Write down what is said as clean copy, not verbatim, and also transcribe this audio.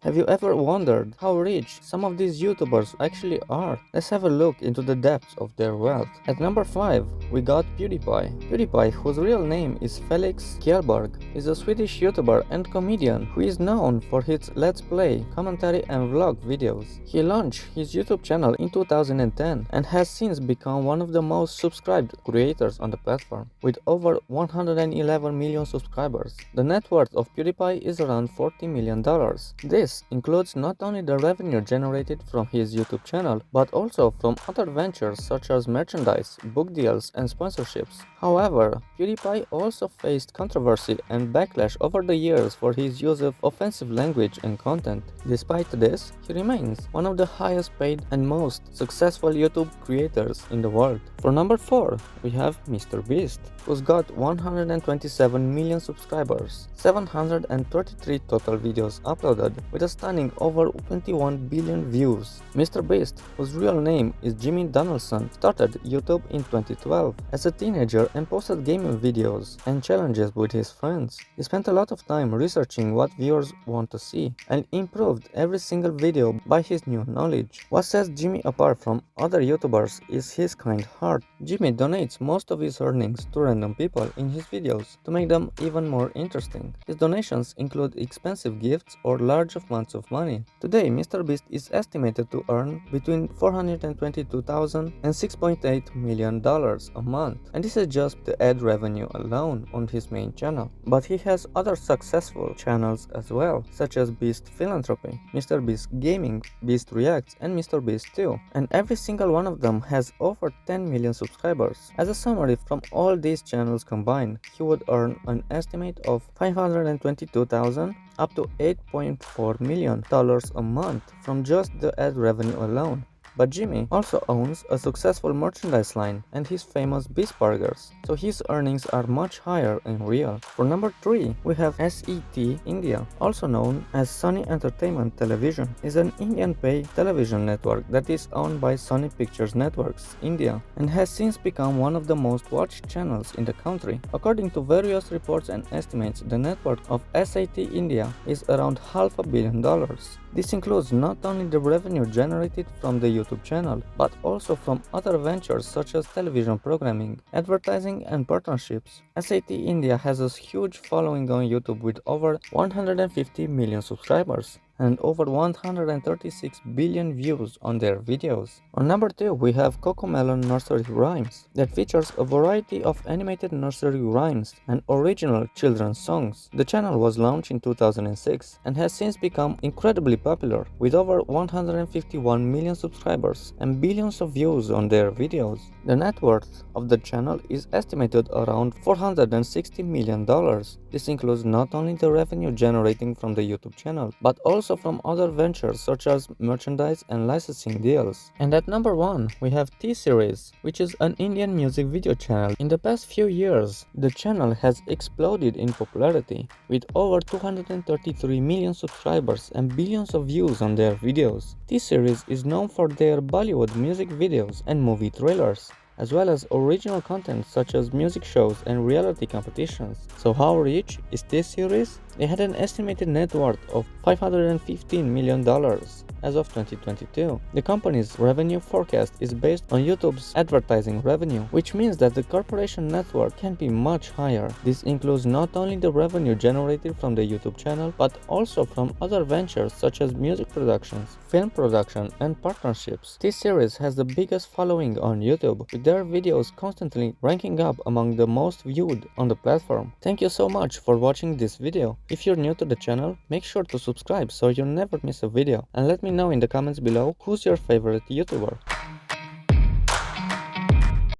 Have you ever wondered how rich some of these YouTubers actually are? Let's have a look into the depths of their wealth. At number 5, we got PewDiePie. PewDiePie, whose real name is Felix Kjellberg, is a Swedish YouTuber and comedian who is known for his Let's Play, commentary and vlog videos. He launched his YouTube channel in 2010 and has since become one of the most subscribed creators on the platform, with over 111 million subscribers. The net worth of PewDiePie is around $40 million. This includes not only the revenue generated from his YouTube channel, but also from other ventures such as merchandise, book deals, and sponsorships. However, PewDiePie also faced controversy and backlash over the years for his use of offensive language and content. Despite this, he remains one of the highest paid and most successful YouTube creators in the world. For number 4, we have MrBeast, who's got 127 million subscribers, 733 total videos uploaded, with a stunning over 21 billion views. MrBeast, whose real name is Jimmy Donaldson, started YouTube in 2012 as a teenager and posted gaming videos and challenges with his friends. He spent a lot of time researching what viewers want to see and improved every single video by his new knowledge. What sets Jimmy apart from other YouTubers is his kind heart. Jimmy donates most of his earnings to random people in his videos to make them even more interesting. His donations include expensive gifts or large amounts of money. Today, MrBeast is estimated to earn between $422,000 and $6.8 million a month, and this is just the ad revenue alone on his main channel. But he has other successful channels as well, such as Beast Philanthropy, MrBeast Gaming, Beast Reacts, and MrBeast 2, and every single one of them has over 10 million subscribers. As a summary, from all these channels combined, he would earn an estimate of $522,000 up to $8.4 million a month from just the ad revenue alone. But Jimmy also owns a successful merchandise line and his famous Beast Burgers, so his earnings are much higher in real. For number 3, we have SET India, also known as Sony Entertainment Television, is an Indian pay television network that is owned by Sony Pictures Networks India and has since become one of the most watched channels in the country. According to various reports and estimates, the network of SAT India is around $500 million. This includes not only the revenue generated from the YouTube channel, but also from other ventures such as television programming, advertising, and partnerships. SAT India has a huge following on YouTube with over 150 million subscribers and over 136 billion views on their videos. On number 2, we have CoComelon Nursery Rhymes, that features a variety of animated nursery rhymes and original children's songs. The channel was launched in 2006 and has since become incredibly popular, with over 151 million subscribers and billions of views on their videos. The net worth of the channel is estimated around $460 million. This includes not only the revenue generating from the YouTube channel, but also from other ventures such as merchandise and licensing deals. And at number 1, we have T-Series, which is an Indian music video channel. In the past few years, the channel has exploded in popularity, with over 233 million subscribers and billions of views on their videos. T-Series is known for their Bollywood music videos and movie trailers, as well as original content such as music shows and reality competitions. So how rich is T-Series? They had an estimated net worth of $515 million as of 2022. The company's revenue forecast is based on YouTube's advertising revenue, which means that the corporation net worth can be much higher. This includes not only the revenue generated from the YouTube channel, but also from other ventures such as music productions, film production, and partnerships. T-Series has the biggest following on YouTube, with their videos constantly ranking up among the most viewed on the platform. Thank you so much for watching this video. If you're new to the channel, make sure to subscribe so you never miss a video, and let me know in the comments below who's your favorite YouTuber.